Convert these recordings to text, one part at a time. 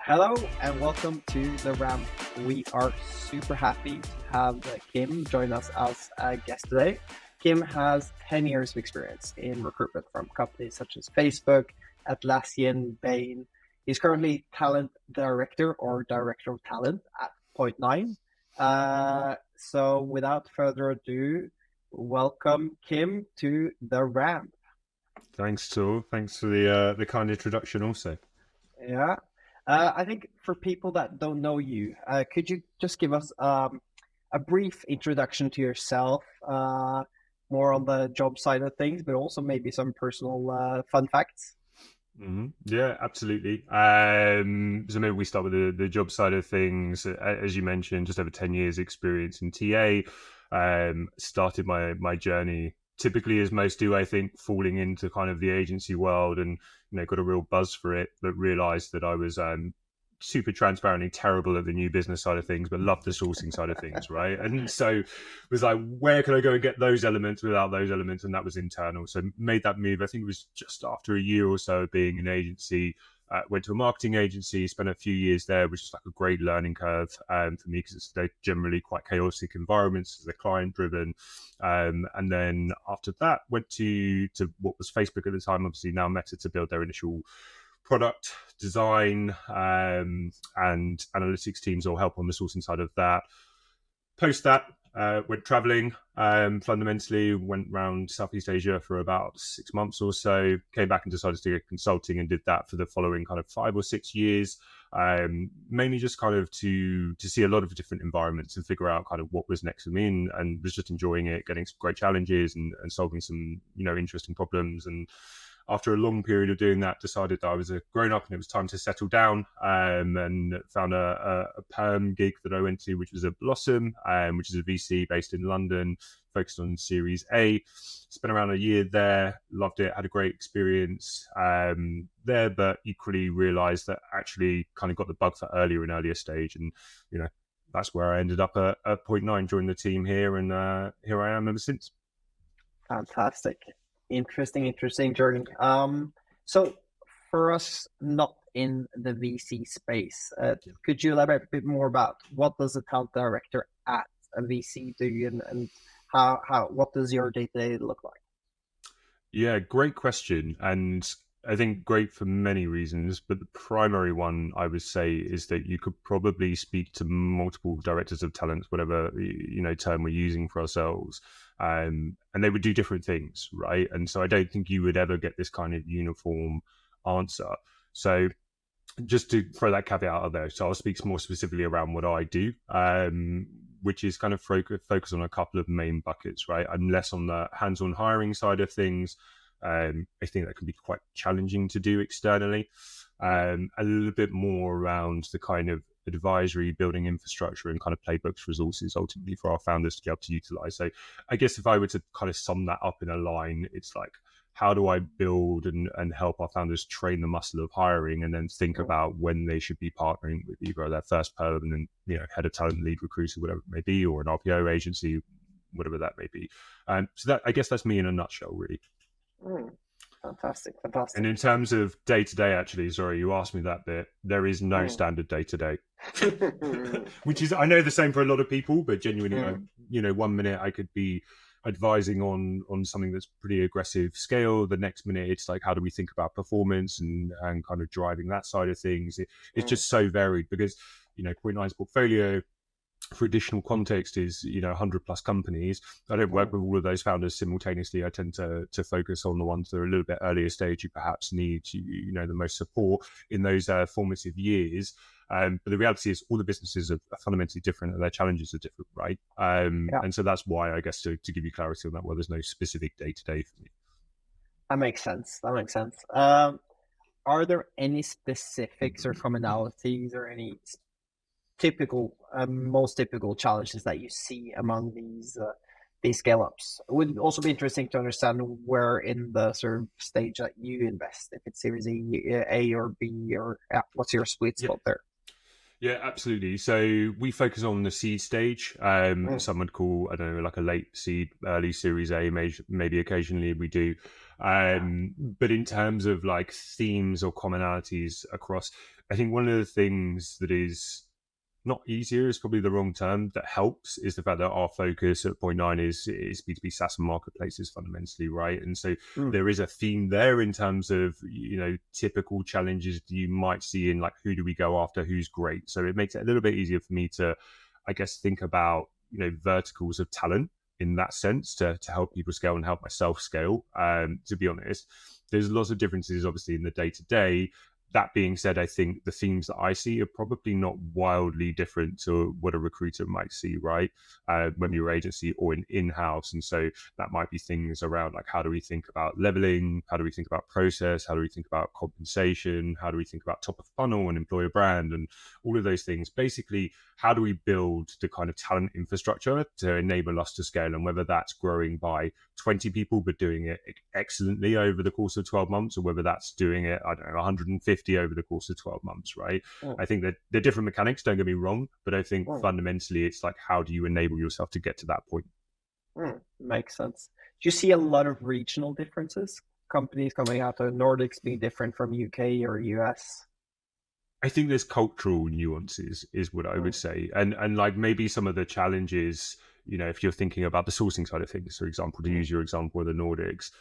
Hello and welcome to the Ramp. We are super happy to have Kim join us as a guest today. Kim has 10 years of experience in recruitment from companies such as Facebook, Atlassian, Bain. He's currently talent director or director of talent at Point Nine. So without further ado, welcome Kim to the Ramp. Thanks, Tor. Thanks for the kind introduction also. Yeah. I think for people that don't know you, could you just give us a brief introduction to yourself, more on the job side of things, but also maybe some personal fun facts? Yeah, absolutely. So maybe we start with the job side of things. As you mentioned, just over 10 years experience in TA. Started my journey typically, as most do, I think, falling into kind of the agency world and, got a real buzz for it, but realized that I was super transparently terrible at the new business side of things, but loved the sourcing side of things, right? And so was like, where can I go and get those elements without those elements? And that was internal. So made that move. I think it was just after a year or so of being an agency. Went to a marketing agency, spent a few years there, which is like a great learning curve for me because they're generally quite chaotic environments. They're client driven. And then after that, went to what was Facebook at the time, obviously now Meta, to build their initial product design and analytics teams, or help on the sourcing side of that. Post that, went traveling, fundamentally went around Southeast Asia for about 6 months or so, came back and decided to do consulting and did that for the following kind of 5 or 6 years, mainly just kind of to see a lot of different environments and figure out kind of what was next for me, and was just enjoying it, getting some great challenges and solving some, interesting problems. And after a long period of doing that, decided that I was a grown up and it was time to settle down, and found a perm gig that I went to, which was a Blossom, which is a VC based in London, focused on Series A. Spent around a year there, loved it, had a great experience there, but equally realized that actually kind of got the bug for earlier stage. And, that's where I ended up at Point Nine, joined the team here, and here I am ever since. Fantastic. Interesting journey. So for us not in the VC space, could you elaborate a bit more about what does a talent director at a VC do, and what does your day-to-day look like? Yeah, great question. And I think great for many reasons, but the primary one I would say is that you could probably speak to multiple directors of talent, whatever term we're using for ourselves, and they would do different things, right? And so I don't think you would ever get this kind of uniform answer. So just to throw that caveat out there, so I'll speak more specifically around what I do, which is kind of focus on a couple of main buckets, right? I'm less on the hands-on hiring side of things. I think that can be quite challenging to do externally. A little bit more around the kind of advisory, building infrastructure and kind of playbooks, resources ultimately for our founders to be able to utilize. So I guess if I were to kind of sum that up in a line, it's like, how do I build and help our founders train the muscle of hiring, and then think about when they should be partnering with either their first permanent, head of talent, lead recruiter, whatever it may be, or an RPO agency, whatever that may be. So that, I guess that's me in a nutshell, really. Fantastic. And in terms of day to day, actually, sorry, you asked me that bit. There is no standard day to day, which is, I know, the same for a lot of people, but genuinely, 1 minute I could be advising on something that's pretty aggressive scale. The next minute, it's like, how do we think about performance and kind of driving that side of things? It's just so varied because, Point Nine's portfolio, for additional context, is 100 plus companies. I don't work with all of those founders simultaneously. I tend to focus on the ones that are a little bit earlier stage, who perhaps need the most support in those formative years. But the reality is all the businesses are fundamentally different and their challenges are different, right? And so that's why, I guess, to give you clarity on that, well, there's no specific day-to-day for me. That makes sense. Are there any specifics or commonalities or any most typical challenges that you see among these scale-ups? It would also be interesting to understand where in the sort of stage that you invest, if it's Series A or B, or what's your sweet spot there? Yeah, absolutely. So we focus on the seed stage. Some would call, I don't know, like a late seed, early Series A, maybe occasionally we do. But in terms of like themes or commonalities across, I think one of the things that is not easier is probably the wrong term, that helps, is the fact that our focus at Point Nine is B2B SaaS and marketplaces fundamentally, right? And so Mm. there is a theme there in terms of, typical challenges you might see in like, who do we go after, who's great. So it makes it a little bit easier for me to, I guess, think about, verticals of talent in that sense to help people scale and help myself scale. To be honest, there's lots of differences obviously in the day to day. That being said, I think the themes that I see are probably not wildly different to what a recruiter might see, right? When you're agency or in-house. And so that might be things around like, how do we think about leveling? How do we think about process? How do we think about compensation? How do we think about top of funnel and employer brand and all of those things? Basically, how do we build the kind of talent infrastructure to enable us to scale? And whether that's growing by 20 people, but doing it excellently over the course of 12 months, or whether that's doing it, I don't know, 150 over the course of 12 months, right? I think that they're different mechanics, don't get me wrong, but I think fundamentally it's like, how do you enable yourself to get to that point? Makes sense. Do you see a lot of regional differences? Companies coming out of Nordics being different from UK or US? I think there's cultural nuances is what I would say. And like maybe some of the challenges, if you're thinking about the sourcing side of things, for example, to use your example of the Nordics,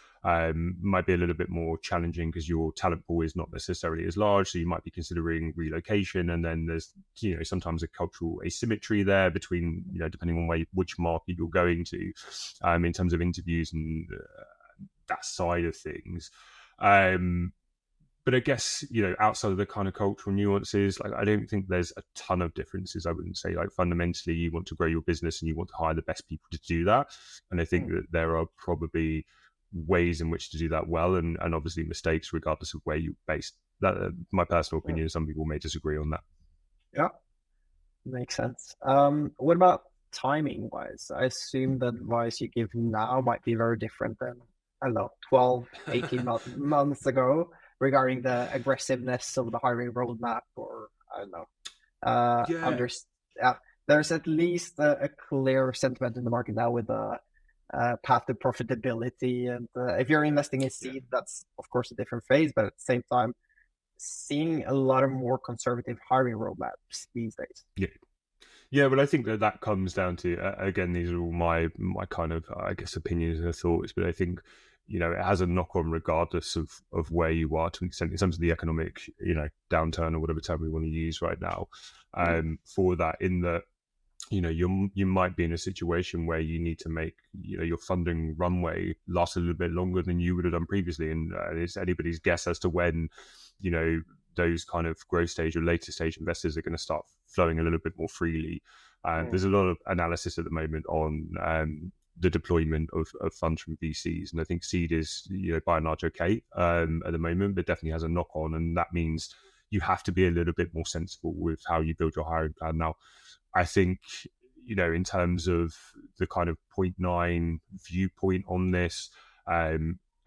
might be a little bit more challenging because your talent pool is not necessarily as large. So you might be considering relocation. And then there's, sometimes a cultural asymmetry there between, depending on which market you're going to, in terms of interviews and that side of things. But I guess, outside of the kind of cultural nuances, like I don't think there's a ton of differences. I wouldn't say, like, fundamentally you want to grow your business and you want to hire the best people to do that. And I think that there are probably ways in which to do that well, and obviously mistakes regardless of where you're based. That my personal opinion. Some people may disagree on that. Yeah, makes sense. What about timing wise? I assume the advice you give now might be very different than, I don't know, 12, 18 months ago, regarding the aggressiveness of the hiring roadmap, or I don't know. There's at least a clear sentiment in the market now with the path to profitability. And if you're investing in seed, that's of course a different phase, but at the same time, seeing a lot of more conservative hiring roadmaps these days. Yeah, but I think that comes down to, again, these are all my kind of, I guess, opinions and thoughts, but I think, it has a knock-on regardless of where you are to an extent in terms of the economic, downturn or whatever term we want to use right now, for that, in that, you might be in a situation where you need to make, your funding runway last a little bit longer than you would have done previously. And it's anybody's guess as to when, those kind of growth stage or later stage investors are going to start flowing a little bit more freely. There's a lot of analysis at the moment on the deployment of funds from VCs, and I think seed is, by and large okay at the moment, but definitely has a knock on, and that means you have to be a little bit more sensible with how you build your hiring plan. Now, I think, in terms of the kind of Point Nine viewpoint on this, I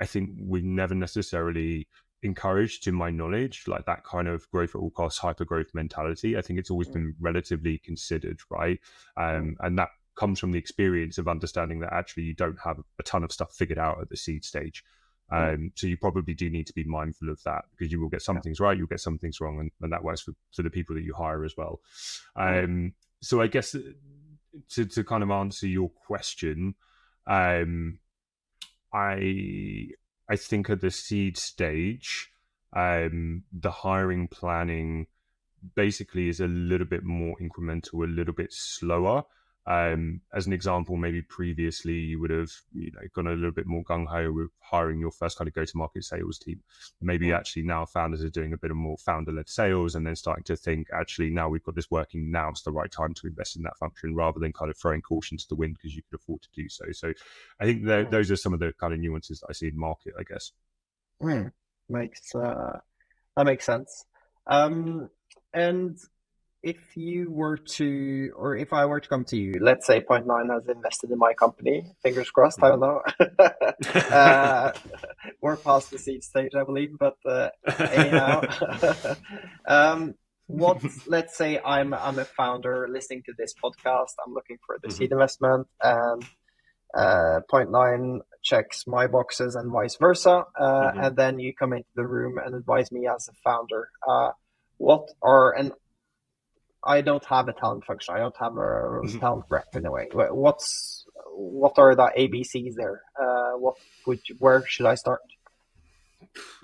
think we never necessarily encouraged, to my knowledge, like that kind of growth at all costs, hyper growth mentality. I think it's always been relatively considered, right? And that comes from the experience of understanding that actually you don't have a ton of stuff figured out at the seed stage. So you probably do need to be mindful of that, because you will get some things right, you'll get some things wrong, and that works for the people that you hire as well. So I guess to kind of answer your question, I think at the seed stage, the hiring planning basically is a little bit more incremental, a little bit slower. As an example, maybe previously you would have gone a little bit more gung-ho with hiring your first kind of go-to-market sales team. Maybe actually now founders are doing a bit of more founder-led sales, and then starting to think, actually, now we've got this working, now it's the right time to invest in that function, rather than kind of throwing caution to the wind because you could afford to do so. So I think those are some of the kind of nuances that I see in the market, I guess. That makes sense. And if you were to, or if I were to come to you, let's say Point Nine has invested in my company, fingers crossed, I don't know. We're past the seed stage, I believe, but anyhow. Let's say I'm a founder listening to this podcast, I'm looking for the seed investment, and Point Nine checks my boxes and vice versa, and then you come into the room and advise me as a founder. what are, and I don't have a talent function. I don't have a talent rep in a way. What are the ABCs there? Where should I start?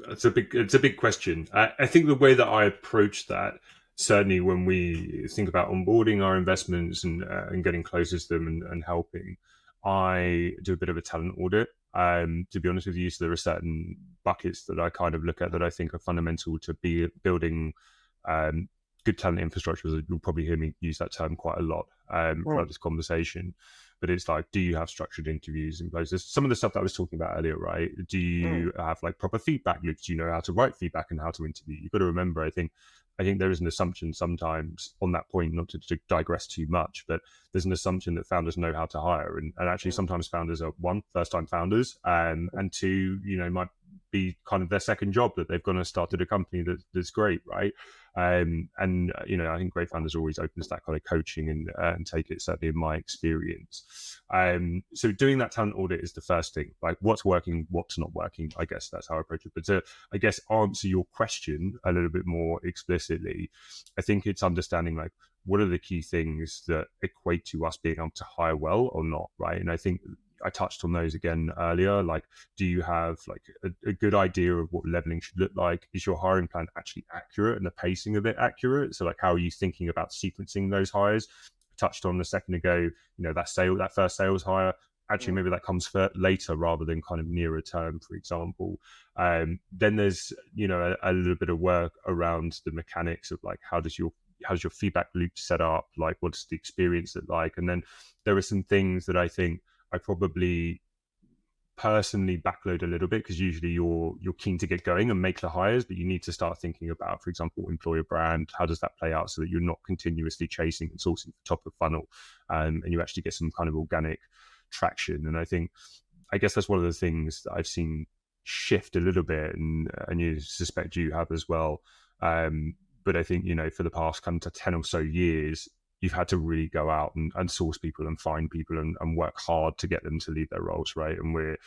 It's a big question. I think the way that I approach that, certainly when we think about onboarding our investments and getting closer to them and helping, I do a bit of a talent audit. To be honest with you, so there are certain buckets that I kind of look at that I think are fundamental to be building good talent infrastructure. You'll probably hear me use that term quite a lot throughout this conversation. But it's like, do you have structured interviews in place? There's some of the stuff that I was talking about earlier, right? Do you have like proper feedback loops? Do you know how to write feedback and how to interview? You've got to remember, I think there is an assumption sometimes on that point, not to digress too much, but there's an assumption that founders know how to hire. And actually sometimes founders are, one, first-time founders, and two, might be kind of their second job that they've gone and started a company that's great, right? I think great founders are always open to that kind of coaching and take it, certainly in my experience. So doing that talent audit is the first thing, like what's working, what's not working. I guess that's how I approach it. But to, I guess, answer your question a little bit more explicitly, I think it's understanding like what are the key things that equate to us being able to hire well or not, right? And I think I touched on those again earlier. Like, do you have like a good idea of what leveling should look like? Is your hiring plan actually accurate and the pacing of it accurate? So like, how are you thinking about sequencing those hires? I touched on a second ago, that first sales hire, actually maybe that comes later rather than kind of nearer term, for example. Then there's, a little bit of work around the mechanics of like, how's your feedback loop set up? Like, what's the experience look like? And then there are some things that I think I probably personally backload a little bit, because usually you're keen to get going and make the hires, but you need to start thinking about, for example, employer brand. How does that play out so that you're not continuously chasing and sourcing the top of funnel, and you actually get some kind of organic traction? And I guess that's one of the things that I've seen shift a little bit, and you suspect you have as well. But I think, for the past kind of 10 or so years, you've had to really go out and source people and find people and work hard to get them to leave their roles, right? And we're,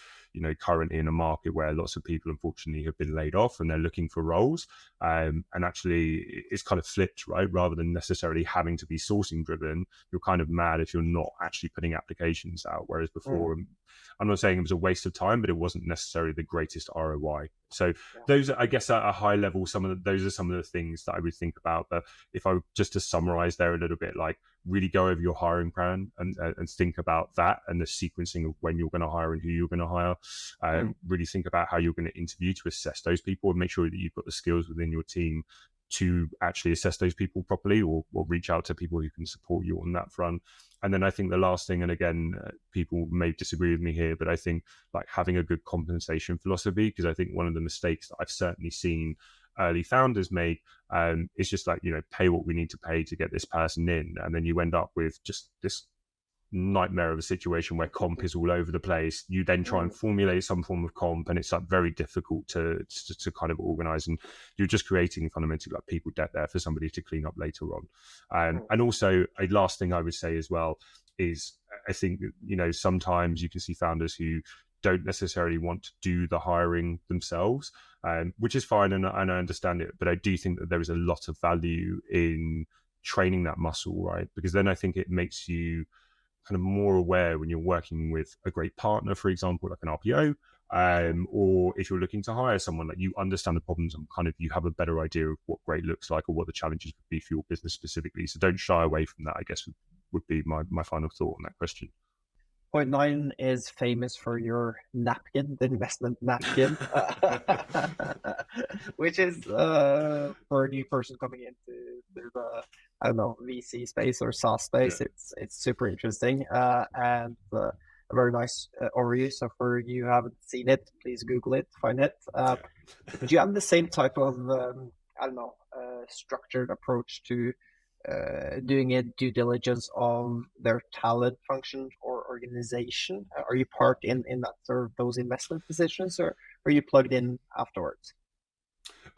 currently in a market where lots of people, unfortunately, have been laid off and they're looking for roles. And actually, it's kind of flipped, right? Rather than necessarily having to be sourcing driven, you're kind of mad if you're not actually putting applications out. Whereas before, I'm not saying it was a waste of time, but it wasn't necessarily the greatest ROI. So those are, I guess, at a high level, those are some of the things that I would think about. But if I were just to summarize there a little bit, like really go over your hiring plan and think about that and the sequencing of when you're going to hire and who you're going to hire. Really think about how you're going to interview to assess those people, and make sure that you've got the skills within your team to actually assess those people properly, or reach out to people who can support you on that front. And then I think the last thing, and again, people may disagree with me here, but I think like having a good compensation philosophy, because I think one of the mistakes that I've certainly seen early founders make is just like, pay what we need to pay to get this person in. And then you end up with just this nightmare of a situation where comp is all over the place. You then try and formulate some form of comp, and it's like very difficult to kind of organize, and you're just creating fundamentally like people debt there for somebody to clean up later on. And also a last thing I would say as well is, I think, sometimes you can see founders who don't necessarily want to do the hiring themselves, which is fine, and I understand it, but I do think that there is a lot of value in training that muscle, right? Because then I think it makes you kind of more aware when you're working with a great partner, for example, like an RPO, or if you're looking to hire someone, like you understand the problems and kind of you have a better idea of what great looks like or what the challenges would be for your business specifically. So don't shy away from that, I guess would be my final thought on that question. Point 9 is famous for your napkin, the investment napkin, which is for a new person coming into the I don't know, VC space or SaaS space. It's super interesting and a very nice overview. So for you who haven't seen it, please Google it, find it. Do you have the same type of structured approach to doing a due diligence on their talent function or organization? Are you part in that sort of those investment decisions, or are you plugged in afterwards?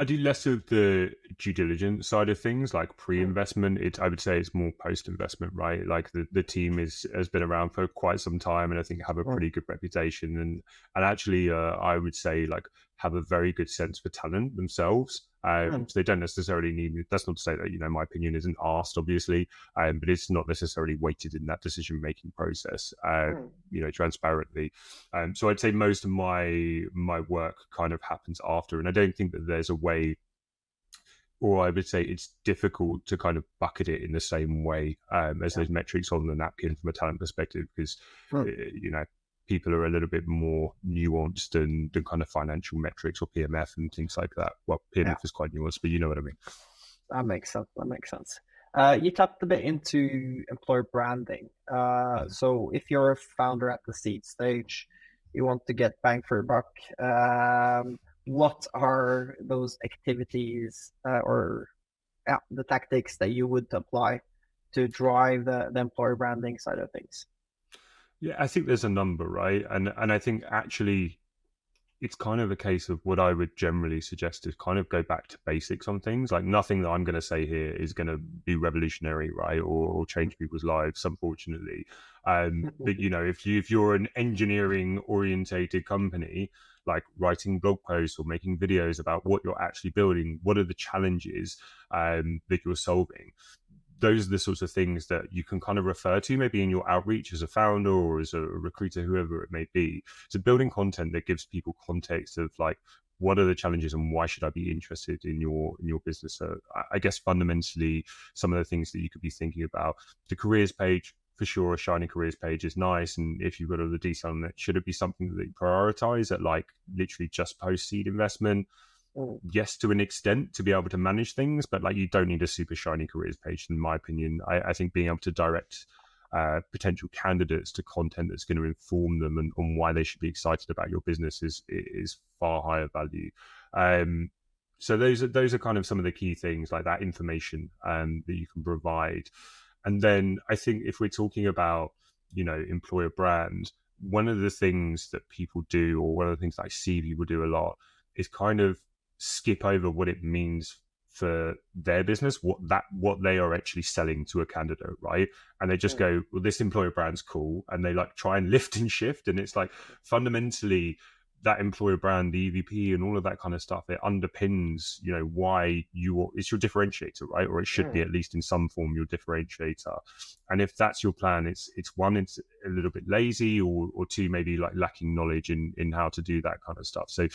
I do less of the due diligence side of things, like pre-investment. I would say it's more post-investment, right? Like the team has been around for quite some time, and I think have a pretty good reputation. And actually, I would say like have a very good sense for talent themselves. So they don't necessarily need, that's not to say that, my opinion isn't asked, obviously, but it's not necessarily weighted in that decision-making process, transparently. So I'd say most of my work kind of happens after, and I don't think that there's a way, or I would say it's difficult to kind of bucket it in the same way as those metrics on the napkin from a talent perspective, because, people are a little bit more nuanced than kind of financial metrics or PMF and things like that. Well, PMF is quite nuanced, but you know what I mean. That makes sense. You tapped a bit into employer branding. So if you're a founder at the seed stage, you want to get bang for your buck. What are those activities or the tactics that you would apply to drive the employer branding side of things? Yeah, I think there's a number, right? And I think actually it's kind of a case of what I would generally suggest is kind of go back to basics on things. Like, nothing that I'm going to say here is going to be revolutionary, right? Or change people's lives, unfortunately. But if you're an engineering orientated company, like writing blog posts or making videos about what you're actually building, what are the challenges that you're solving, those are the sorts of things that you can kind of refer to maybe in your outreach as a founder or as a recruiter, whoever it may be. So building content that gives people context of like, what are the challenges and why should I be interested in your business? So I guess fundamentally, some of the things that you could be thinking about, the careers page, for sure, a shiny careers page is nice. And if you've got all the detail on it, should it be something that you prioritize at like literally just post seed investment? Yes, to an extent, to be able to manage things, but like, you don't need a super shiny careers page, in my opinion. I think being able to direct potential candidates to content that's going to inform them and on why they should be excited about your business is far higher value. So those are kind of some of the key things, like that information that you can provide. And then I think if we're talking about, employer brand, one of the things that people do, or one of the things that I see people do a lot, is kind of skip over what it means for their business, what they are actually selling to a candidate, right? And they just go, well, this employer brand's cool, and they like try and lift and shift, and it's like, fundamentally, that employer brand, the EVP and all of that kind of stuff, it underpins, why it's your differentiator, right? Or it should be, at least in some form, your differentiator. And if that's your plan, it's one, it's a little bit lazy, or two, maybe like lacking knowledge in how to do that kind of stuff. So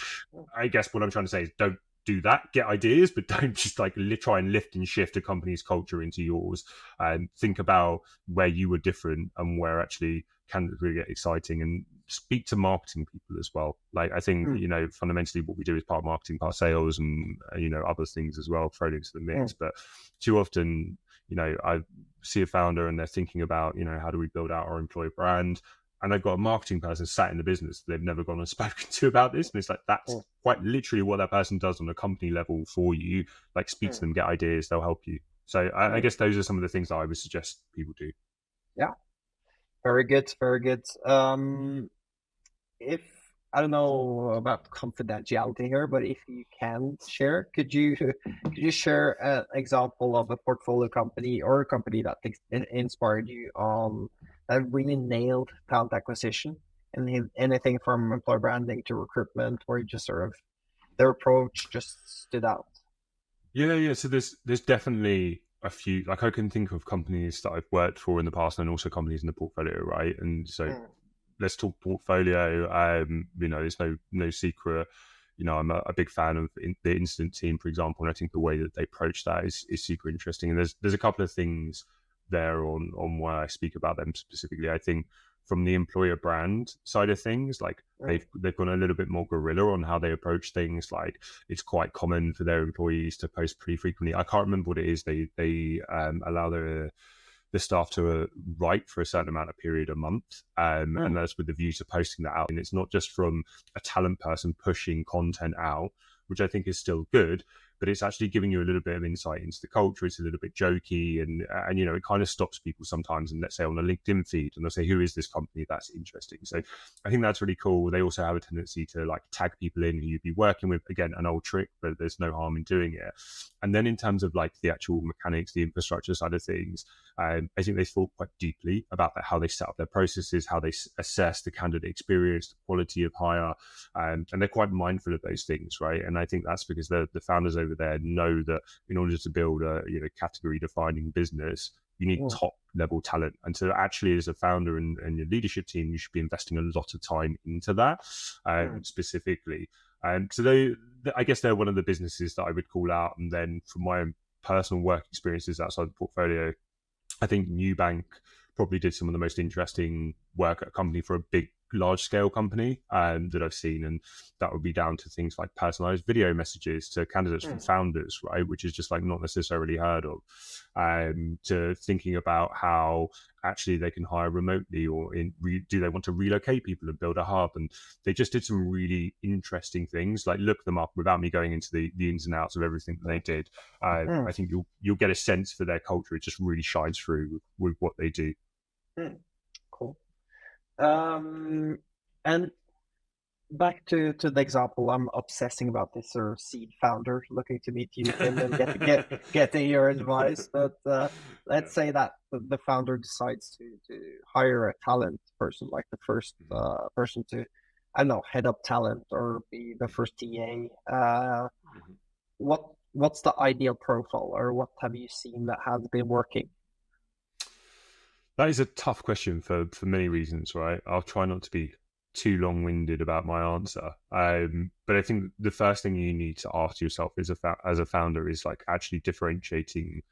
I guess what I'm trying to say is, don't do that, get ideas, but don't just like try and lift and shift a company's culture into yours. And think about where you were different and where actually candidates really get exciting, and speak to marketing people as well. Like, I think, fundamentally what we do is part marketing, part sales, and, other things as well thrown into the mix. But too often, I see a founder and they're thinking about, how do we build out our employer brand? And they've got a marketing person sat in the business they've never gone and spoken to about this. And it's like, that's quite literally what that person does on a company level for you. Like, speak to them, get ideas, they'll help you. So I guess those are some of the things that I would suggest people do. Yeah. Very good. If I don't know about confidentiality here, but if you can share, could you share an example of a portfolio company or a company that inspired you on that really nailed talent acquisition, and anything from employer branding to recruitment, where you just sort of their approach just stood out? Yeah. So there's definitely a few. Like, I can think of companies that I've worked for in the past, and also companies in the portfolio, right? And so let's talk portfolio. There's no secret. I'm a big fan of the Instant team, for example, and I think the way that they approach that is super interesting. And there's a couple of things there on why I speak about them specifically. I think from the employer brand side of things, like they've gone a little bit more guerrilla on how they approach things. Like, it's quite common for their employees to post pretty frequently. I can't remember what it is. They allow the staff to write for a certain amount of period a month, and that's with the view to posting that out. And it's not just from a talent person pushing content out, which I think is still good, but it's actually giving you a little bit of insight into the culture. It's a little bit jokey, and it kind of stops people sometimes. And let's say on a LinkedIn feed, and they'll say, "Who is this company? That's interesting." So I think that's really cool. They also have a tendency to like tag people in who you'd be working with. Again, an old trick, but there's no harm in doing it. And then in terms of like the actual mechanics, the infrastructure side of things, I think they thought quite deeply about how they set up their processes, how they assess the candidate experience, the quality of hire, and they're quite mindful of those things, right? And I think that's because the founders over there know that in order to build a category defining business, you need top level talent. And so actually as a founder and your leadership team, you should be investing a lot of time into that specifically. So I guess they're one of the businesses that I would call out. And then from my own personal work experiences outside the portfolio, I think Nubank probably did some of the most interesting work at a company for a big, large scale company that I've seen. And that would be down to things like personalized video messages to candidates from founders, right? Which is just like not necessarily heard of, to thinking about how actually they can hire remotely, or do they want to relocate people and build a hub? And they just did some really interesting things. Like look them up without me going into the ins and outs of everything that they did. I think you'll get a sense for their culture. It just really shines through with what they do. Cool. And back to the example, I'm obsessing about this sort of seed founder looking to meet you, Kim, and getting your advice. But let's say that the founder decides to hire a talent person, like the first person to, I don't know, head up talent or be the first TA. What's the ideal profile, or what have you seen that has been working? That is a tough question for many reasons, right? I'll try not to be too long-winded about my answer. But I think the first thing you need to ask yourself as a founder is like actually differentiating,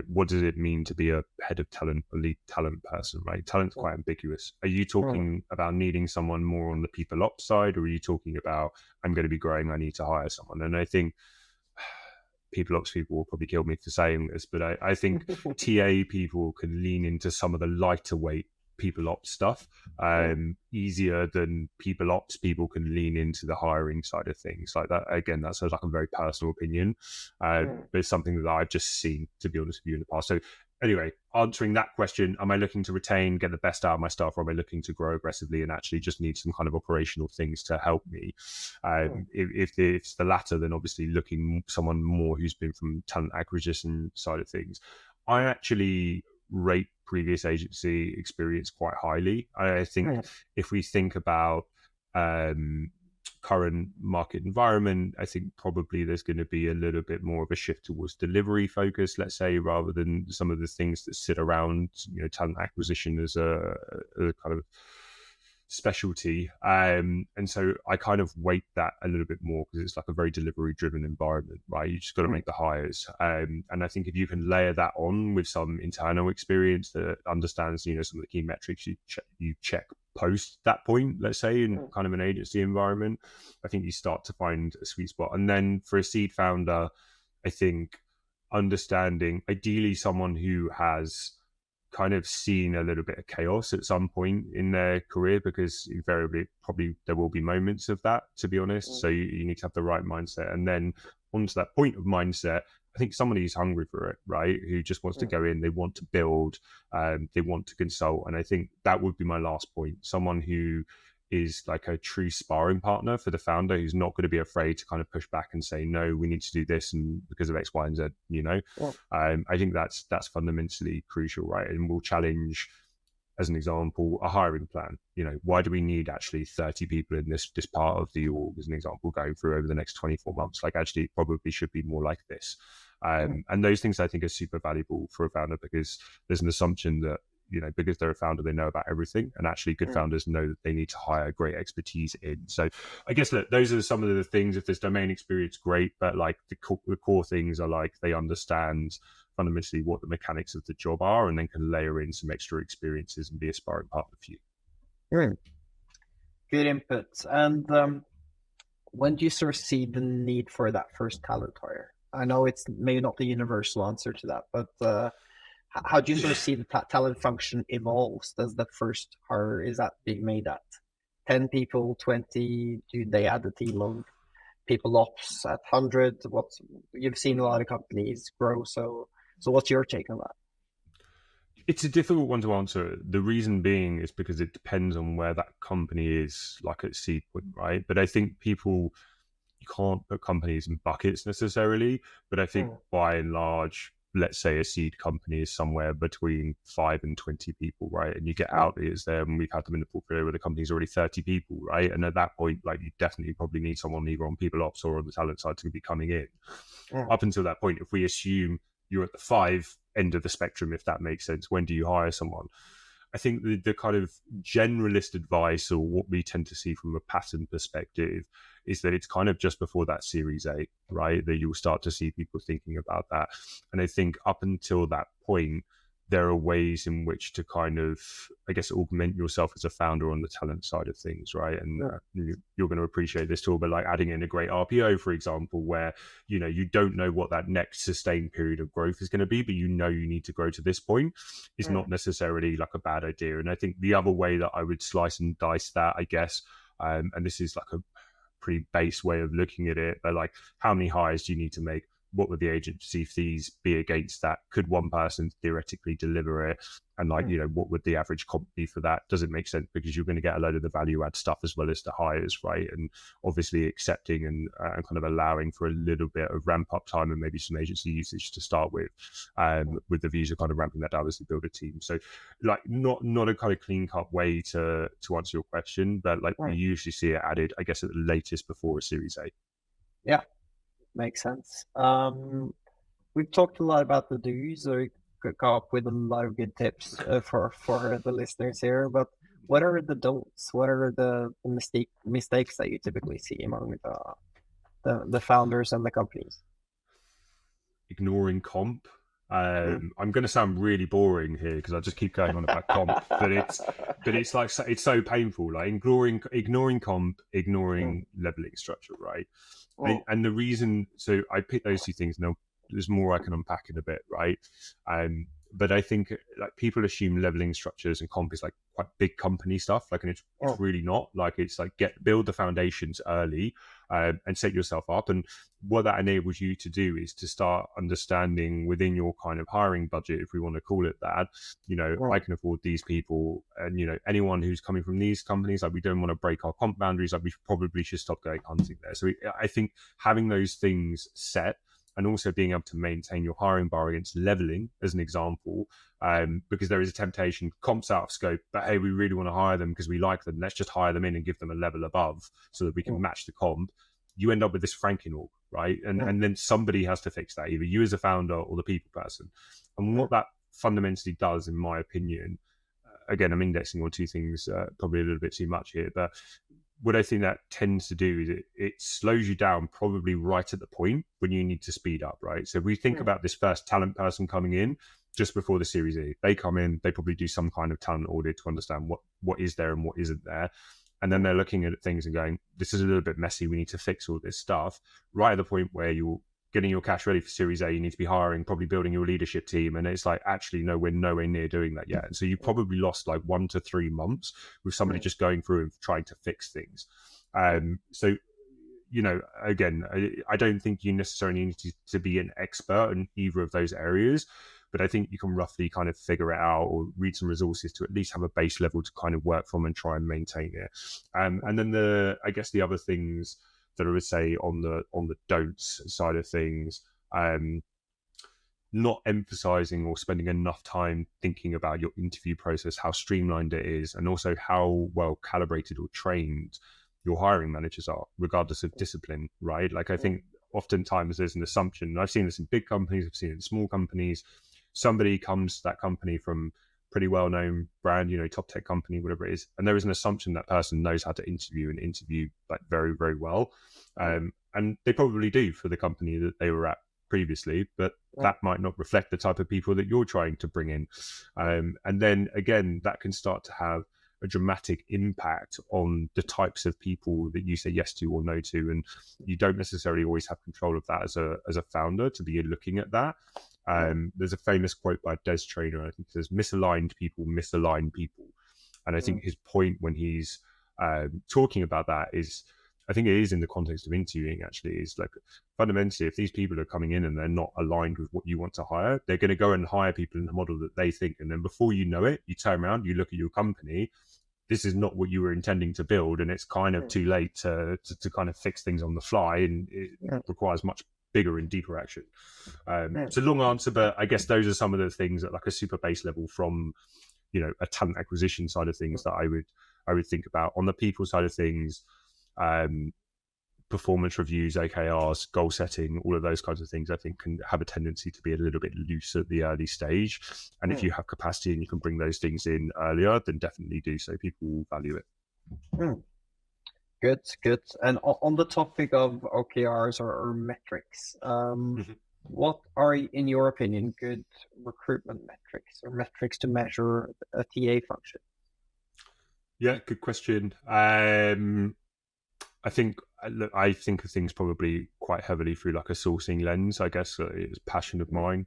what does it mean to be a head of talent, a lead talent person, right? Talent's quite ambiguous. Are you talking about needing someone more on the people ops side, or are you talking about, I'm going to be growing, I need to hire someone? And I think people ops people will probably kill me for saying this, but I think TA people can lean into some of the lighter weight people ops stuff easier than people ops people can lean into the hiring side of things. Like that, again, that's like a very personal opinion, but it's something that I've just seen, to be honest with you, in the past. So anyway, answering that question, am I looking to retain, get the best out of my staff, or am I looking to grow aggressively and actually just need some kind of operational things to help me? If it's the latter, then obviously looking someone more who's been from talent acquisition side of things. I actually rate previous agency experience quite highly. I think if we think about current market environment, I think probably there's going to be a little bit more of a shift towards delivery focus, let's say, rather than some of the things that sit around, talent acquisition as a kind of specialty. And so I kind of weight that a little bit more because it's like a very delivery driven environment, right? You just got to make the hires. And I think if you can layer that on with some internal experience that understands, some of the key metrics you check post that point, let's say, in kind of an agency environment, I think you start to find a sweet spot. And then for a seed founder, I think understanding ideally someone who has kind of seen a little bit of chaos at some point in their career, because invariably probably there will be moments of that, to be honest. So you need to have the right mindset. And then onto that point of mindset, I think somebody who's hungry for it, right? Who just wants to go in, they want to build, they want to consult. And I think that would be my last point. Someone who is like a true sparring partner for the founder, who's not going to be afraid to kind of push back and say, no, we need to do this, and because of X, Y, and Z, I think that's fundamentally crucial, right? And we'll challenge, as an example, a hiring plan. Why do we need actually 30 people in this part of the org, as an example, going through over the next 24 months? Like, actually, it probably should be more like this. And those things I think are super valuable for a founder, because there's an assumption that, because they're a founder, they know about everything. And actually good founders know that they need to hire great expertise in. So I guess that those are some of the things. If there's domain experience, great. But like the core things are like, they understand fundamentally what the mechanics of the job are, and then can layer in some extra experiences and be a sparring partner for you. Good input. And when do you sort of see the need for that first talent hire? I know it's maybe not the universal answer to that, but how do you sort of see the talent function evolves? Does the first hire, is that being made at 10 people, 20? Do they add a team of people ops at 100? You've seen a lot of companies grow, so what's your take on that? It's a difficult one to answer. The reason being is because it depends on where that company is, like at seed point, right? But I think people, you can't put companies in buckets necessarily, but I think by and large, let's say a seed company is somewhere between 5 and 20 people, right? And you get outliers there, and we've had them in the portfolio where the company's already 30 people, right? And at that point, like, you definitely probably need someone either on people ops or on the talent side to be coming in. Up until that point, if we assume you're at the 5 end of the spectrum, if that makes sense, when do you hire someone? I think the kind of generalist advice, or what we tend to see from a pattern perspective, is that it's kind of just before that Series A, right, that you'll start to see people thinking about that. And I think up until that point, there are ways in which to kind of, I guess, augment yourself as a founder on the talent side of things, right? And you're going to appreciate this too, but like adding in a great RPO, for example, where, you know, you don't know what that next sustained period of growth is going to be, but you know you need to grow to this point, is not necessarily like a bad idea. And I think the other way that I would slice and dice that, I guess, and this is like a pretty base way of looking at it, but like, how many hires do you need to make? What would the agency fees be against that? Could one person theoretically deliver it? And like, you know, what would the average comp be for that? Does it make sense? Because you're going to get a load of the value add stuff as well as the hires, right? And obviously accepting and kind of allowing for a little bit of ramp up time and maybe some agency usage to start with the views of kind of ramping that down as you build a team. So like, not a kind of clean cut way to answer your question, but like we usually see it added, I guess, at the latest before a Series A. Yeah. Makes sense. We've talked a lot about the do's, so we could come up with a lot of good tips for the listeners here. But what are the don'ts? What are the mistakes that you typically see among the founders and the companies? Ignoring comp. I'm going to sound really boring here because I just keep going on about comp, but it's like, it's so painful. Like ignoring comp, ignoring leveling structure, right? And the reason, so I picked those two things, and there's more I can unpack in a bit, right? But I think like people assume leveling structures and comp is like quite big company stuff, like, and it's really not. Like, it's like build the foundations early and set yourself up. And what that enables you to do is to start understanding within your kind of hiring budget, if we want to call it that, you know, I can afford these people, and, you know, anyone who's coming from these companies, like, we don't want to break our comp boundaries, like, we probably should stop going hunting there. So I think having those things set, and also being able to maintain your hiring bar against leveling, as an example, because there is a temptation, comps out of scope, but hey, we really want to hire them because we like them. Let's just hire them in and give them a level above so that we can match the comp. You end up with this Franken org, right? And then somebody has to fix that, either you as a founder or the people person. And what that fundamentally does, in my opinion, again, I'm indexing on two things, probably a little bit too much here, but what I think that tends to do is it slows you down probably right at the point when you need to speed up, right? So if we think about this first talent person coming in just before the Series A, they come in, they probably do some kind of talent audit to understand what is there and what isn't there. And then they're looking at things and going, this is a little bit messy, we need to fix all this stuff. Right at the point where you're getting your cash ready for Series A, you need to be hiring, probably building your leadership team. And it's like, actually, no, we're nowhere near doing that yet. And so you probably lost like 1 to 3 months with somebody just going through and trying to fix things. So, you know, again, I don't think you necessarily need to be an expert in either of those areas, but I think you can roughly kind of figure it out or read some resources to at least have a base level to kind of work from and try and maintain it. And then I guess the other things that I would say on the don'ts side of things, not emphasizing or spending enough time thinking about your interview process, how streamlined it is, and also how well calibrated or trained your hiring managers are, regardless of discipline, right? Like, I think oftentimes there's an assumption, and I've seen this in big companies, I've seen it in small companies, somebody comes to that company from pretty well-known brand, you know, top tech company, whatever it is, and there is an assumption that person knows how to interview like very, very well. And they probably do for the company that they were at previously, but that might not reflect the type of people that you're trying to bring in. And then again, that can start to have a dramatic impact on the types of people that you say yes to or no to. And you don't necessarily always have control of that as a founder to be looking at that. There's a famous quote by Traynor, I think it says, misaligned people misalign people. And I think his point when he's talking about that is, I think it is in the context of interviewing, actually, is like fundamentally, if these people are coming in and they're not aligned with what you want to hire, they're going to go and hire people in the model that they think. And then before you know it, you turn around, you look at your company, this is not what you were intending to build, and it's kind of too late to kind of fix things on the fly, and it requires much bigger and deeper action. It's a long answer, but I guess those are some of the things at like a super base level from, you know, a talent acquisition side of things that I would think about. On the people side of things, performance reviews, OKRs, goal setting, all of those kinds of things, I think can have a tendency to be a little bit loose at the early stage. And if you have capacity and you can bring those things in earlier, then definitely do so. People will value it. Good. And on the topic of OKRs or metrics, what are, in your opinion, good recruitment metrics or metrics to measure a TA function? Yeah, good question. I think of things probably quite heavily through like a sourcing lens. I guess it's a passion of mine.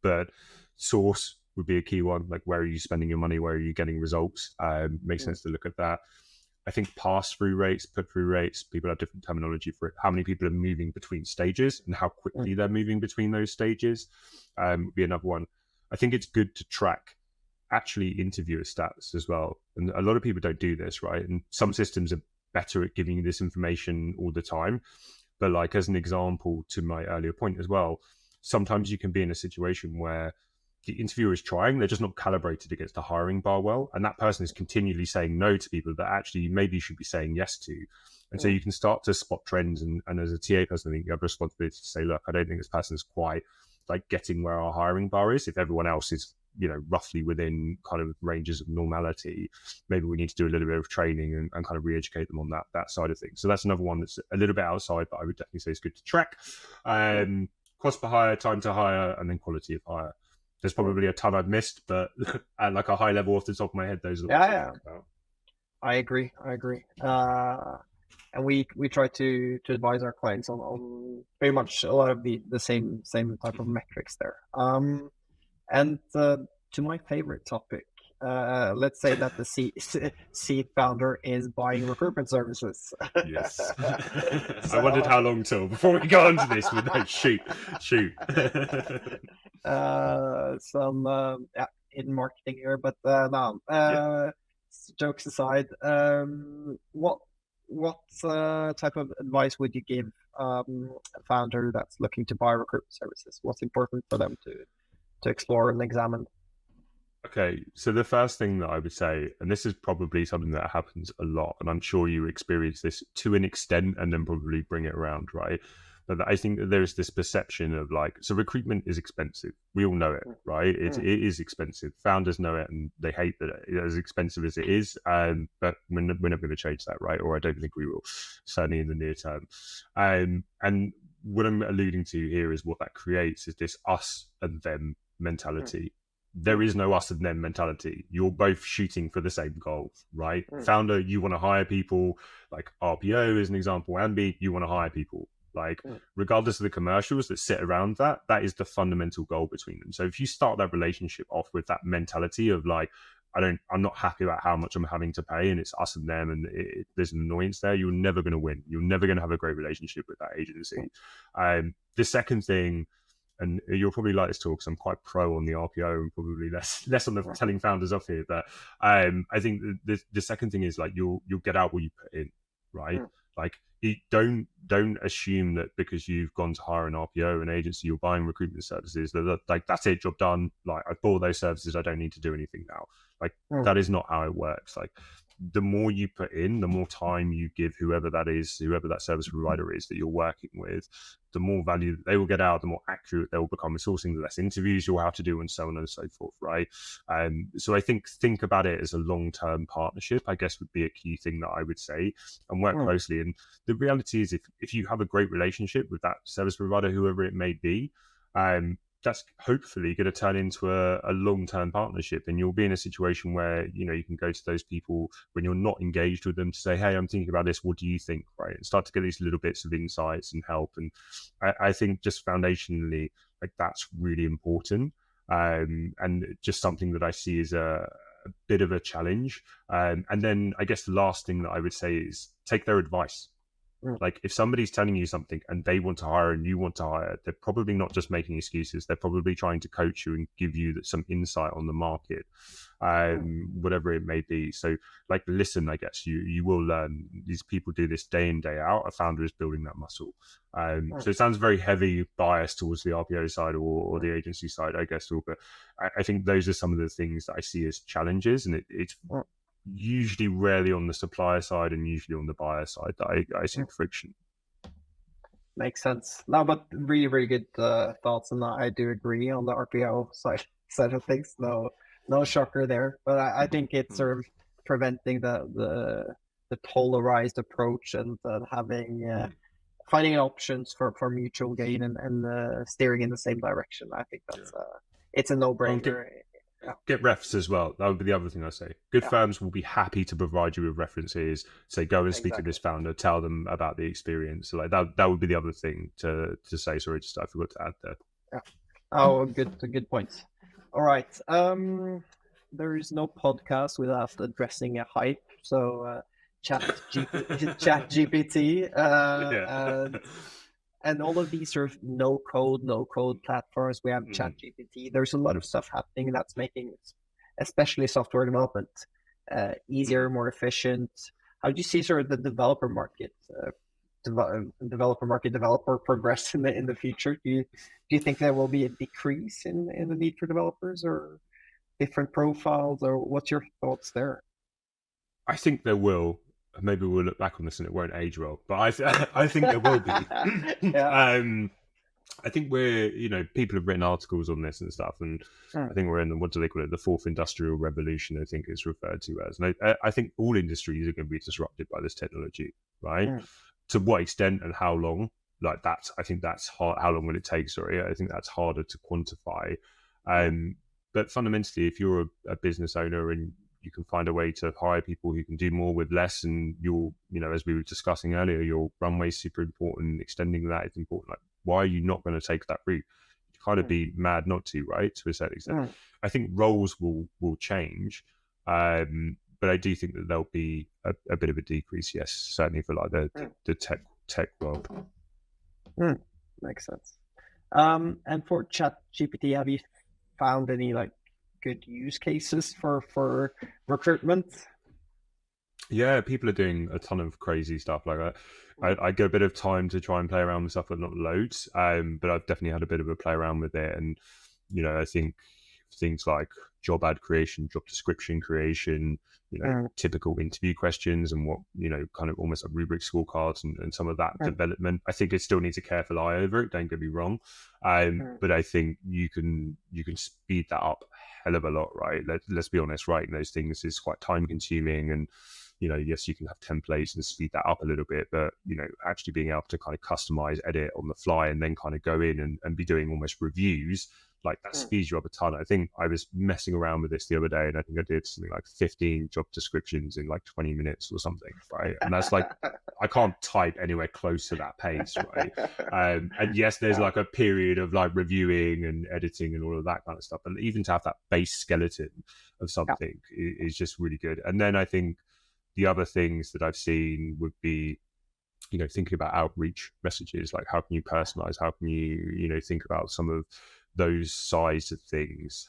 But source would be a key one. Like, where are you spending your money? Where are you getting results? Makes sense to look at that. I think pass-through rates, put-through rates, people have different terminology for it. How many people are moving between stages and how quickly they're moving between those stages would be another one. I think it's good to track actually interviewer stats as well. And a lot of people don't do this, right? And some systems are better at giving you this information all the time. But like, as an example to my earlier point as well, sometimes you can be in a situation where the interviewer is trying, they're just not calibrated against the hiring bar well. And that person is continually saying no to people that actually maybe you should be saying yes to. And so you can start to spot trends. And as a TA person, I think you have a responsibility to say, look, I don't think this person is quite like getting where our hiring bar is. If everyone else is, you know, roughly within kind of ranges of normality, maybe we need to do a little bit of training and kind of re-educate them on that side of things. So that's another one that's a little bit outside, but I would definitely say it's good to track. Cost per hire, time to hire, and then quality of hire. There's probably a ton I've missed, but at like a high level off the top of my head, those are the ones I think about. I agree. And we try to advise our clients on very much a lot of the same type of metrics there. And to my favorite topic, let's say that the seed founder is buying recruitment services. Yes. So, I wondered how long till before we go on to this. With no, shoot. Some hidden marketing here, but jokes aside, what type of advice would you give a founder that's looking to buy recruitment services? What's important for them to explore and examine? Okay, so the first thing that I would say, and this is probably something that happens a lot, and I'm sure you experience this to an extent and then probably bring it around, right? But I think that there's this perception of like, so recruitment is expensive. We all know it, right? It is expensive. Founders know it and they hate that it's as expensive as it is. But we're not going to change that, right? Or I don't think we will, certainly in the near term. And what I'm alluding to here is what that creates is this us and them mentality. There is no us and them mentality. You're both shooting for the same goal, right? Founder, you want to hire people. Like RPO is an example. Amby, you want to hire people. Like, regardless of the commercials that sit around that, that is the fundamental goal between them. So if you start that relationship off with that mentality of like, I'm not happy about how much I'm having to pay, and it's us and them, and there's an annoyance there, you're never going to win. You're never going to have a great relationship with that agency. The second thing, and you'll probably like this talk because I'm quite pro on the RPO and probably less on the telling founders off here. But I think the second thing is like you'll get out what you put in, right? Like, don't assume that because you've gone to hire an RPO, an agency, you're buying recruitment services, that like that's it, job done. Like, I bought those services, I don't need to do anything now. Like, that is not how it works. Like, the more you put in, the more time you give whoever that is, whoever that service provider is that you're working with, the more value that they will get out, the more accurate they will become with sourcing, the less interviews you'll have to do, and so on and so forth, right? So I think about it as a long-term partnership, I guess, would be a key thing that I would say, and work closely. And the reality is, if you have a great relationship with that service provider, whoever it may be, that's hopefully going to turn into a long-term partnership, and you'll be in a situation where, you know, you can go to those people when you're not engaged with them to say, hey, I'm thinking about this, what do you think, right? And start to get these little bits of insights and help. And I think just foundationally, like, that's really important, and just something that I see as a bit of a challenge. And then I guess the last thing that I would say is take their advice. Mm. Like if somebody's telling you something and they want to hire and you want to hire, they're probably not just making excuses. They're probably trying to coach you and give you some insight on the market, whatever it may be. So like, listen, I guess you will learn. These people do this day in, day out. A founder is building that muscle. So it sounds very heavy bias towards the RPO side or the agency side, I guess. But I think those are some of the things that I see as challenges, and it's usually rarely on the supplier side and usually on the buyer side that I see friction. Makes sense. No, but really, really good thoughts, and I do agree on the RPO side of things. No shocker there, but I think it's sort of preventing the polarized approach and having finding options for mutual gain and steering in the same direction. I think that's it's a no-brainer. Get refs as well. That would be the other thing I say. Good firms will be happy to provide you with references. Say, go and speak to this founder, tell them about the experience. So like that would be the other thing to say. Sorry, just I forgot to add there. Yeah. Oh, good points. All right. There is no podcast without addressing a hype. So Chat GPT. And all of these sort of no code platforms, we have ChatGPT. There's a lot of stuff happening that's making, especially software development, easier, more efficient. How do you see sort of the developer market progress in the future? Do you think there will be a decrease in the need for developers or different profiles, or what's your thoughts there? I think there will. Maybe we'll look back on this and it won't age well, but I think there will be. I think people have written articles on this and stuff, and I think we're in what do they call it? The fourth industrial revolution, I think it's referred to as. And I think all industries are going to be disrupted by this technology, right? To what extent and how long? Like that, I think that's hard. How long will it take? Sorry, I think that's harder to quantify. But fundamentally, if you're a business owner and you can find a way to hire people who can do more with less, and as we were discussing earlier, your runway is super important. Extending that is important. Like, why are you not going to take that route? You kind of be mad not to, right? To a certain extent. I think roles will change, but I do think that there'll be a bit of a decrease. Yes, certainly for like the tech world. Makes sense. And for ChatGPT, have you found any good use cases for recruitment? Yeah, people are doing a ton of crazy stuff like that. I get a bit of time to try and play around with stuff, but not loads. But I've definitely had a bit of a play around with it, and I think things like job ad creation, job description creation, typical interview questions, and what kind of almost like rubric scorecards and some of that development. I think it still needs a careful eye over it. Don't get me wrong, but I think you can speed that up a hell of a lot, right? Let's be honest, writing those things is quite time consuming, and yes, you can have templates and speed that up a little bit, but actually being able to kind of customize, edit on the fly, and then kind of go in and be doing almost reviews, like that speeds you up a ton. I think I was messing around with this the other day, and I think I did something like 15 job descriptions in like 20 minutes or something, right? And that's like, I can't type anywhere close to that pace, right? And yes, there's like a period of like reviewing and editing and all of that kind of stuff, but even to have that base skeleton of something is just really good. And then I think the other things that I've seen would be, thinking about outreach messages, like how can you personalize, how can you, think about some of those sides of things,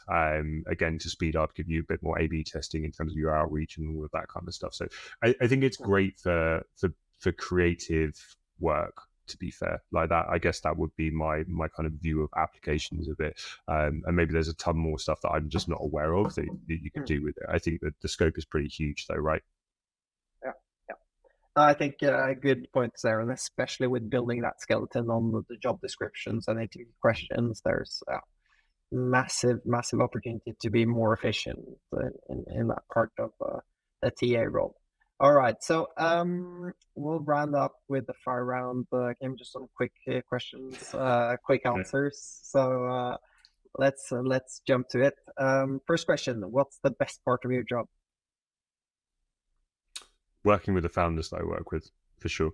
again, to speed up, give you a bit more A/B testing in terms of your outreach and all of that kind of stuff. So I think it's great for creative work, to be fair. Like that, I guess that would be my kind of view of applications of it. And maybe there's a ton more stuff that I'm just not aware of that you can do with it. I think that the scope is pretty huge though, right? I think good points there, and especially with building that skeleton on the job descriptions and interview questions, there's massive opportunity to be more efficient in that part of the TA role. All right, so we'll round up with the fire round. Kim, just some quick questions, quick answers. So let's jump to it. First question: what's the best part of your job? Working with the founders that I work with, for sure,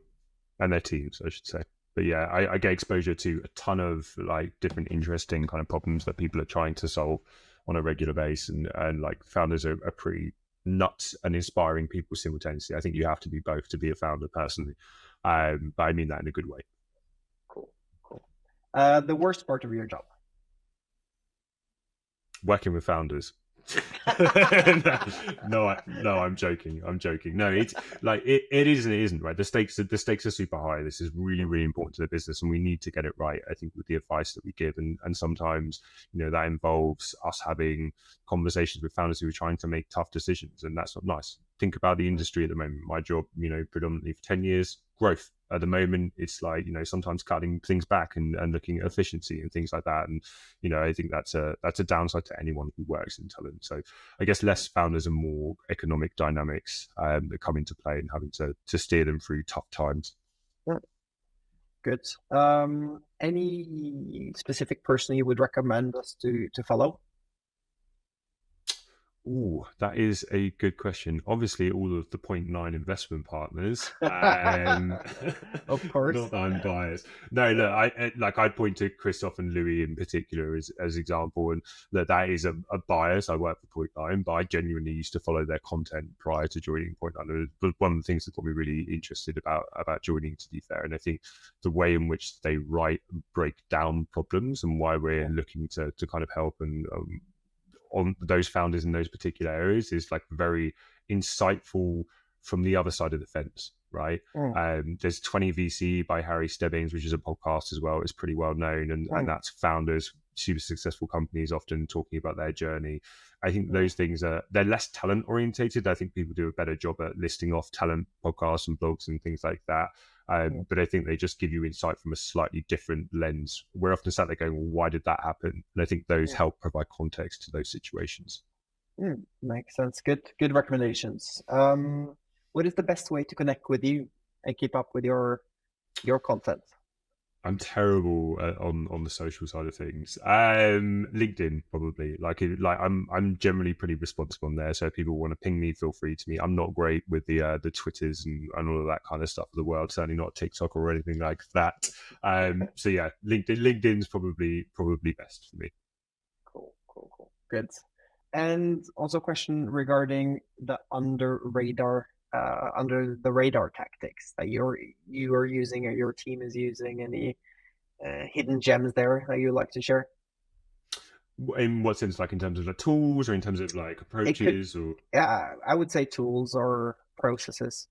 and their teams, I should say. But yeah, I get exposure to a ton of like different interesting kind of problems that people are trying to solve on a regular basis, and like founders are pretty nuts and inspiring people simultaneously. I think you have to be both to be a founder personally. but I mean that in a good way. Cool, cool. The worst part of your job? Working with founders. No, I'm joking. I'm joking. No, it's like it is and it isn't, right? The stakes are super high. This is really, really important to the business, and we need to get it right. I think with the advice that we give, and sometimes that involves us having conversations with founders who are trying to make tough decisions, and that's not nice. Think about the industry at the moment. My job, predominantly for 10 years, growth. At the moment, it's like sometimes cutting things back and looking at efficiency and things like that, and I think that's a downside to anyone who works in talent. So I guess less founders and more economic dynamics that come into play, and having to steer them through tough times. Yeah. Good. Any specific person you would recommend us to follow? Ooh, that is a good question. Obviously, all of the point nine investment partners. Of course. Not that I'm biased. No, look, I'd point to Christoph and Louis in particular as example, and that is a bias. I work for Point Nine, but I genuinely used to follow their content prior to joining Point Nine. It was one of the things that got me really interested about joining, to be fair. And I think the way in which they write and break down problems and why we're looking to kind of help and on those founders in those particular areas is like very insightful from the other side of the fence, right? There's 20 VC by Harry Stebbings, which is a podcast as well. It's pretty well known, and that's founders, super successful companies, often talking about their journey. I think those things they're less talent orientated. I think people do a better job at listing off talent podcasts and blogs and things like that. But I think they just give you insight from a slightly different lens. We're often sat there going, well, why did that happen? And I think those help provide context to those situations. Makes sense. Good recommendations. What is the best way to connect with you and keep up with your content? I'm terrible on the social side of things. LinkedIn probably. I'm generally pretty responsive on there. So if people want to ping me, feel free to me. I'm not great with the Twitters and all of that kind of stuff of the world. Certainly not TikTok or anything like that. So yeah, LinkedIn's probably best for me. Cool. Good. And also a question regarding the under the radar tactics that you are using or your team is using. Any hidden gems there that you like to share? In what sense? Like in terms of the tools, or in terms of like approaches, or I would say tools or processes.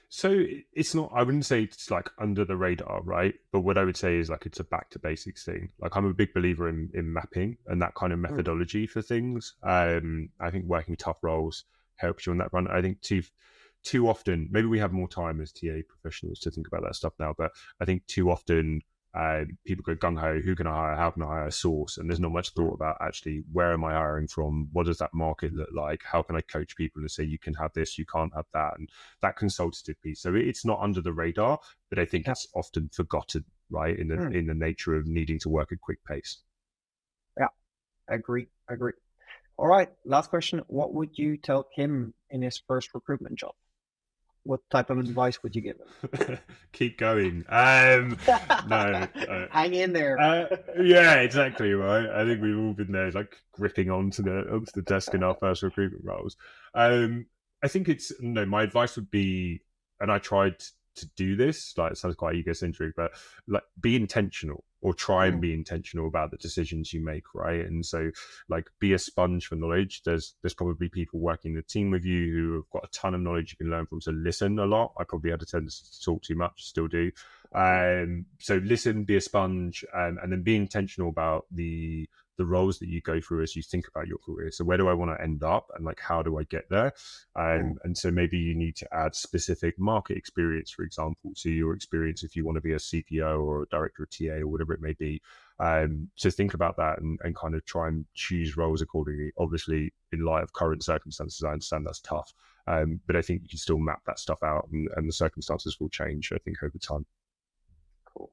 So it's not, I wouldn't say it's like under the radar, right? But what I would say is like it's a back to basics thing. Like I'm a big believer in mapping and that kind of methodology for things. I think working tough roles helps you on that front. I think too often, maybe we have more time as TA professionals to think about that stuff now, but I think too often people go gung-ho, who can I hire, how can I hire, a source, and there's not much thought about actually where am I hiring from, what does that market look like, how can I coach people and say you can have this, you can't have that, and that consultative piece. So it's not under the radar, but I think it's often forgotten, right, in the nature of needing to work at quick pace. Yeah, agree. All right, last question. What would you tell Kim in his first recruitment job? What type of advice would you give him? Keep going. No. Hang in there. Yeah, exactly, right. I think we've all been there, like gripping onto the desk in our first recruitment roles. I think my advice would be, and I tried to do this, like it sounds quite egocentric, but like be intentional, or try and be intentional about the decisions you make, right? And so like be a sponge for knowledge. There's probably people working in the team with you who have got a ton of knowledge you can learn from. So listen a lot. I probably had a tendency to talk too much, still do. So listen, be a sponge, and then be intentional about the roles that you go through as you think about your career. So where do I want to end up, and like how do I get there? And so maybe you need to add specific market experience, for example, to your experience if you want to be a CPO or a director of TA or whatever it may be. So think about that and kind of try and choose roles accordingly. Obviously, in light of current circumstances, I understand that's tough, but I think you can still map that stuff out, and the circumstances will change, I think, over time. Cool.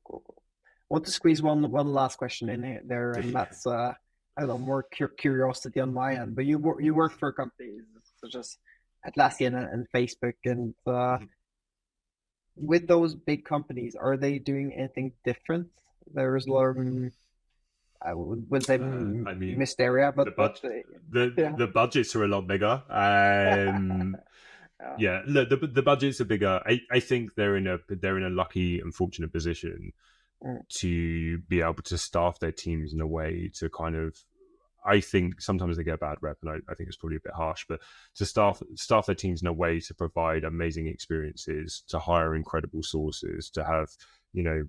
I want to squeeze one last question in there, and that's I don't know, more curiosity on my end. But you work for companies such as Atlassian and Facebook, and with those big companies, are they doing anything different? There is a lot of I would say missed area, but the budgets are a lot bigger. Yeah, look, the budgets are bigger. I think they're in a lucky and fortunate position Mm, to be able to staff their teams in a way to kind of, I think sometimes they get a bad rep, and I think it's probably a bit harsh, but to staff their teams in a way to provide amazing experiences, to hire incredible sources, to have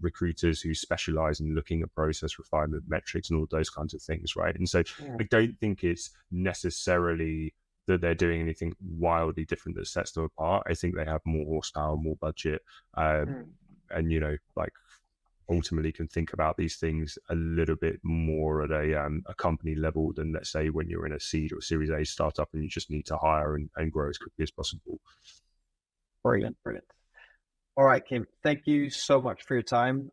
recruiters who specialize in looking at process refinement, metrics, and all those kinds of things, right? And so mm, I don't think it's necessarily that they're doing anything wildly different that sets them apart. I think they have more horsepower, more budget, mm. and like ultimately can think about these things a little bit more at a company level than, let's say, when you're in a seed or Series A startup and you just need to hire and grow as quickly as possible. Brilliant, brilliant. All right, Kim, thank you so much for your time.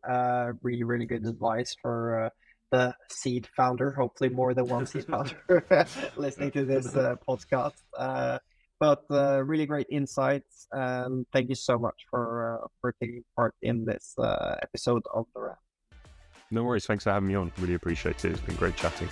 Really, really good advice for the seed founder, hopefully more than one seed founder listening to this podcast. But really great insights. And thank you so much for taking part in this episode of The Wrap. No worries. Thanks for having me on. Really appreciate it. It's been great chatting.